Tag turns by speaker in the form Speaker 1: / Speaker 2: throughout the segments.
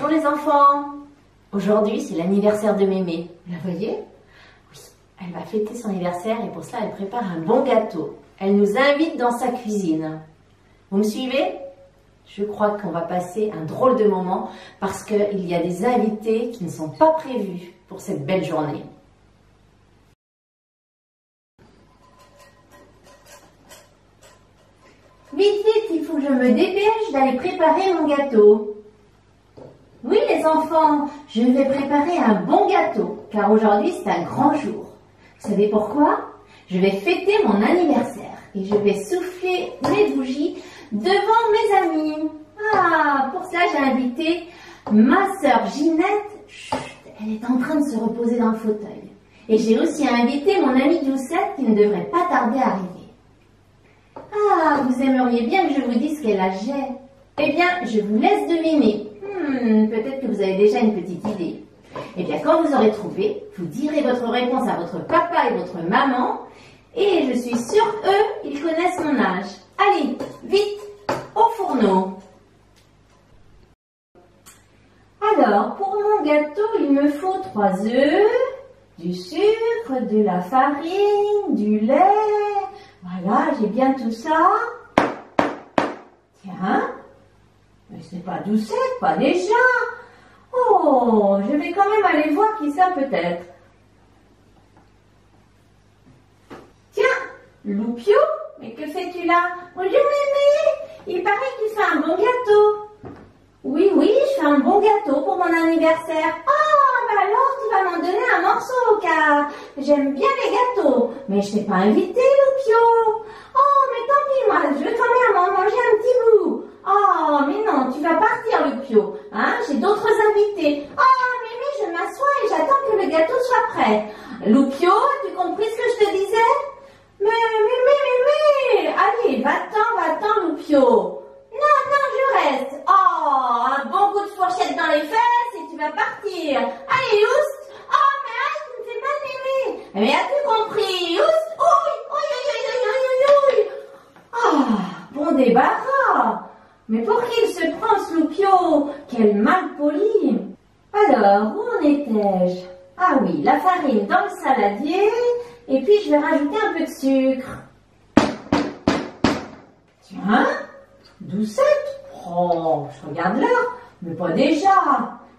Speaker 1: Bonjour les enfants. Aujourd'hui, c'est l'anniversaire de Mémé. Vous la voyez? Oui, elle va fêter son anniversaire et pour cela, elle prépare un bon gâteau. Elle nous invite dans sa cuisine. Vous me suivez? Je crois qu'on va passer un drôle de moment parce qu'il y a des invités qui ne sont pas prévus pour cette belle journée. Vite, vite, il faut que je me dépêche d'aller préparer mon gâteau. Oui, les enfants, je vais préparer un bon gâteau, car aujourd'hui c'est un grand jour. Vous savez pourquoi? Je vais fêter mon anniversaire et je vais souffler mes bougies devant mes amis. Ah, pour cela j'ai invité ma sœur Ginette. Chut, elle est en train de se reposer dans le fauteuil. Et j'ai aussi invité mon amie Doucette qui ne devrait pas tarder à arriver. Ah, vous aimeriez bien que je vous dise quel âge j'ai? Eh bien, je vous laisse deviner. Peut-être que vous avez déjà une petite idée. Eh bien, quand vous aurez trouvé, vous direz votre réponse à votre papa et votre maman. Et je suis sûre, eux, ils connaissent mon âge. Allez, vite, au fourneau. Alors, pour mon gâteau, il me faut 3 œufs, du sucre, de la farine, du lait. Voilà, j'ai bien tout ça. Tiens, mais c'est pas Doucette, pas déjà. Oh, je vais quand même aller voir qui ça peut être. Tiens, Loupio, mais que fais-tu là? Bonjour Mémé, il paraît que tu fais un bon gâteau. Oui, je fais un bon gâteau pour mon anniversaire. Ah, bah alors tu vas m'en donner un morceau, car j'aime bien les gâteaux. Mais je t'ai pas invité, Loupio. Oh, mais tant pis, moi, je veux quand même en manger un petit bout. Oh, mais non, tu vas partir, Loupio. Hein, j'ai d'autres invités. Oh, Mémé, je m'assois et j'attends que le gâteau soit prêt. Loupio, tu compris ce que je te disais? Mais, Mémé, allez, va-t'en, Loupio. Non, je reste. Oh, un bon coup de fourchette dans les fesses et tu vas partir. Allez, oust. Oh, mais arrête, tu me fais mal, Mémé. Mais as-tu compris? Oust. Oui. Ah, bon débarras. Mais pour qui il se prend, ce Loupio? Quel mal poli. Alors, où en étais-je? Ah oui, la farine dans le saladier. Et puis, je vais rajouter un peu de sucre. Tiens, Doucette. Oh, je regarde l'heure. Mais pas déjà.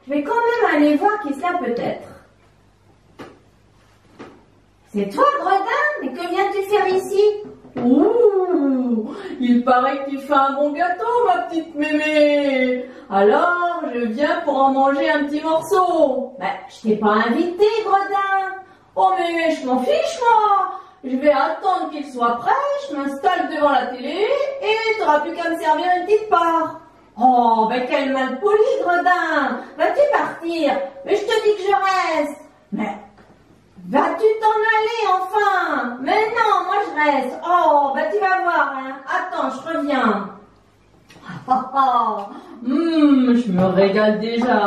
Speaker 1: Je vais quand même aller voir qui cela peut être. C'est toi, Gredin? Mais que viens-tu faire ici? Ouh, il paraît que tu fais un bon gâteau, ma petite Mémé. Alors, je viens pour en manger un petit morceau. Ben, je t'ai pas invité, Gredin. Oh, mais je m'en fiche, moi. Je vais attendre qu'il soit prêt, je m'installe devant la télé et tu n'auras plus qu'à me servir une petite part. Oh, ben quel mal poli, Gredin. Vas-tu partir? Mais je te dis que je reste. Mais vas-tu t'en aller, enfin? Mais non, moi je reste. Oh, ben tu vas voir, hein. Attends, je reviens. Je me régale déjà.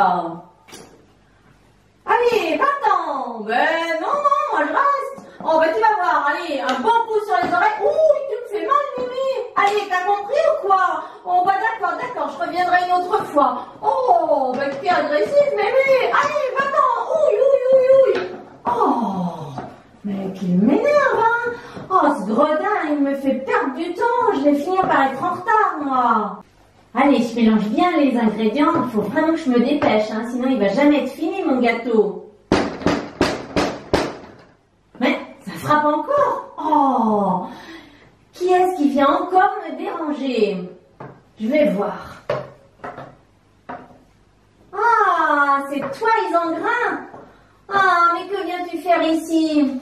Speaker 1: Allez, va-t'en. Ben non, moi je reste. Oh, ben tu vas voir, allez, un bon coup sur les oreilles. Ouh, tu me fais mal, Mémé. Allez, t'as compris ou quoi? Oh, bah d'accord, je reviendrai une autre fois. Oh, ben tu es agressif, Mémé. Allez, va-t'en. Ouille. Oh, mais qu'il m'énerve, hein. Oh, ce Gredin, il me fait perdre du temps. Je vais finir par être en retard, moi. Allez, je mélange bien les ingrédients. Il faut vraiment que je me dépêche, hein, sinon il va jamais être fini, mon gâteau. Mais ça frappe encore. Oh, qui est-ce qui vient encore me déranger? Je vais voir. Ah, c'est toi, Isengrin. Ah, mais que viens-tu faire ici?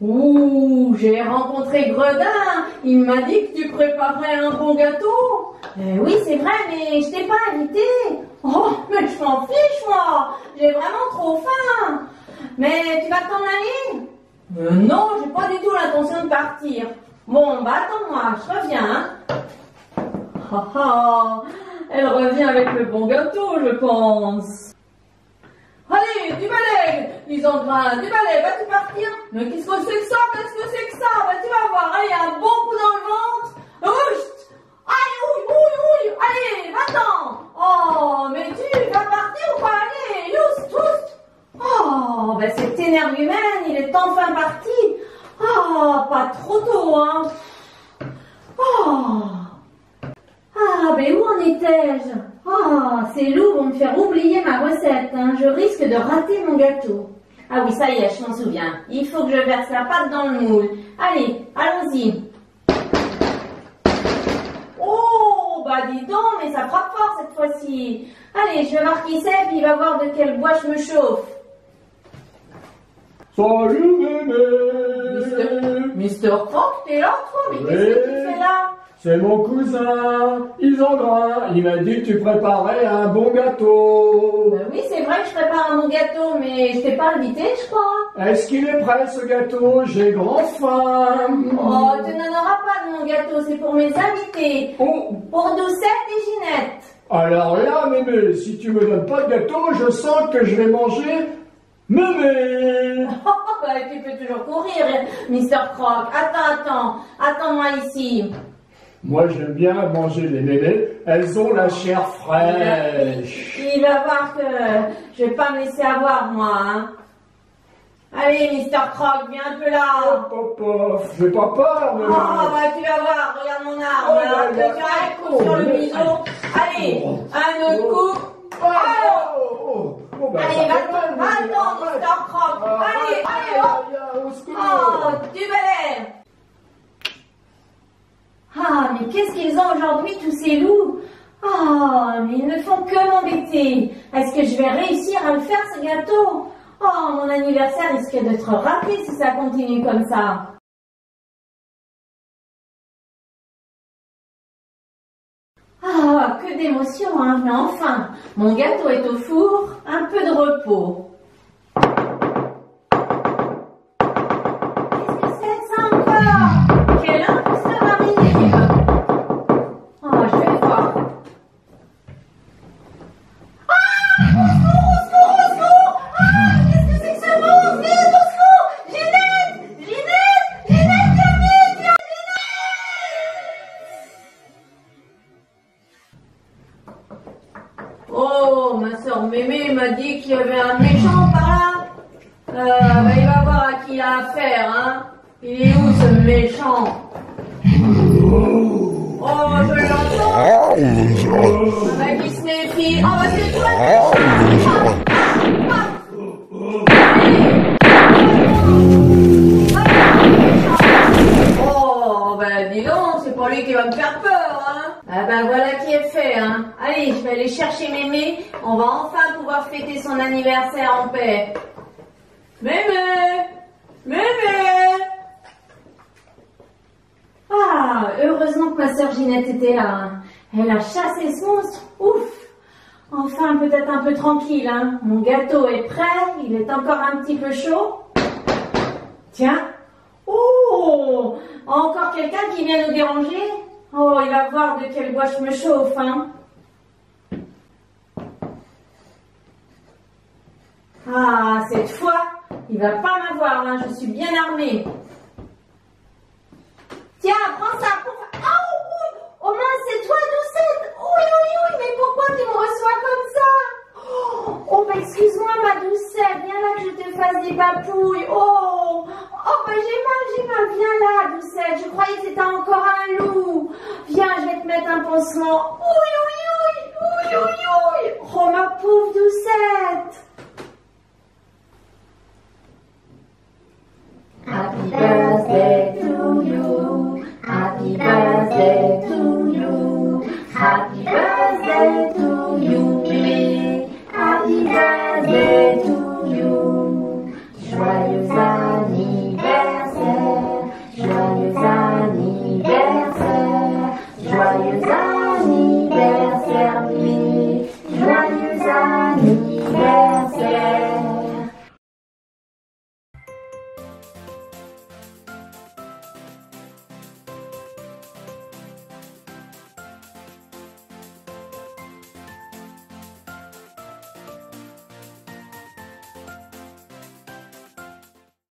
Speaker 1: Ouh, j'ai rencontré Gredin. Il m'a dit que tu préparais un bon gâteau. Oui, c'est vrai, mais je t'ai pas invité. Oh, mais je m'en fiche, moi. J'ai vraiment trop faim. Mais tu vas t'en aller? Non, j'ai pas du tout l'intention de partir. Bon, bah attends-moi, je reviens. Hein. Elle revient avec le bon gâteau, je pense. Allez, du balai, Isengrin, du balai, vas-tu partir? Mais qu'est-ce que c'est que ça? Bah tu vas voir, allez, un bon coup dans le ventre. Oust! Allez, ouille, allez, va-t'en. Oh, mais tu vas partir. ben cet énergumène, il est enfin parti. Oh, pas trop tôt, hein. Oh. Ah, ben où en étais-je? Oh, ces loups vont me faire oublier ma recette, hein. Je risque de rater mon gâteau. Ah oui, ça y est, je m'en souviens. Il faut que je verse la pâte dans le moule. Allez, allons-y. Oh, bah dis donc, mais ça frappe fort cette fois-ci. Allez, je vais voir qui c'est, puis il va voir de quel bois je me chauffe.
Speaker 2: Salut mémé.
Speaker 1: Mister Croc, t'es là, toi? Mais qu'est-ce que tu fais là?
Speaker 2: C'est mon cousin, Isengrin. Il m'a dit que tu préparais un bon gâteau.
Speaker 1: Ben oui, c'est vrai que je prépare un bon gâteau, mais je t'ai pas invité, je crois.
Speaker 2: Est-ce qu'il est prêt ce gâteau? J'ai grand faim.
Speaker 1: Oh, tu n'en auras pas de mon gâteau, c'est pour mes invités.
Speaker 2: Oh.
Speaker 1: Pour Doucette et Ginette.
Speaker 2: Alors là, mémé, si tu me donnes pas de gâteau, je sens que je vais manger mémé.
Speaker 1: Oh, bah, tu peux toujours courir, Mister Croc. Attends-moi ici.
Speaker 2: Moi, j'aime bien manger les mémés. Elles ont la chair fraîche.
Speaker 1: Il va voir que je vais pas me laisser avoir, moi, hein. Allez, Mister Croc, viens un peu là.
Speaker 2: J'ai pas peur,
Speaker 1: Oh,
Speaker 2: mémé.
Speaker 1: bah, tu vas voir, regarde mon arme, là. Attention, un coup sur le museau. Allez, un autre coup. Allez, va-t'en, Mister Croc. Allez, hop. Oh, du balai. Ah, mais qu'est-ce qu'ils ont aujourd'hui, tous ces loups? Ah, mais ils ne font que m'embêter. Est-ce que je vais réussir à le faire, ce gâteau? Oh, mon anniversaire risque d'être raté si ça continue comme ça. Ah, que d'émotion, hein, mais enfin, mon gâteau est au four, un peu de repos. Qu'est-ce que c'est que ça encore? Quelle heure que ça m'arrive? Oh, je vais voir. Ah, au secours! Ah, qu'est-ce que c'est que ce monstre? Vite, au secours! Ginette, viens vite, Ginette! Oh, ma soeur Mémé m'a dit qu'il y avait un méchant par là. Bah, il va voir à qui il a affaire, hein. Il est où ce méchant? Oh, je l'entends. Ah, bah, qui se méfie. Oh, bah, c'est toi le méchant. Oh, bah, dis donc, c'est pas lui qui va me faire peur, hein. Ah, bah, voilà qui est fait, hein. Allez, je vais aller chercher Mémé. On va enfin pouvoir fêter son anniversaire en paix. Mémé! Mémé! Ah, heureusement que ma sœur Ginette était là, hein. Elle a chassé ce monstre. Ouf! Enfin, peut-être un peu tranquille, hein. Mon gâteau est prêt, il est encore un petit peu chaud. Tiens! Oh! Encore quelqu'un qui vient nous déranger? Oh, il va voir de quel bois je me chauffe, hein. Ah, cette fois, il va pas m'avoir, hein. Je suis bien armée. Tiens, prends ça. Oh mince, c'est toi, Doucette. Oui, mais pourquoi tu me reçois comme ça? Oh, bah excuse-moi, ma Doucette. Viens là que je te fasse des papouilles. Oh, bah j'ai mal. Viens là, Doucette. Je croyais que c'était encore un loup. Viens, je vais te mettre un pansement. Oui. Oh, ma pauvre Doucette. Happy birthday to you.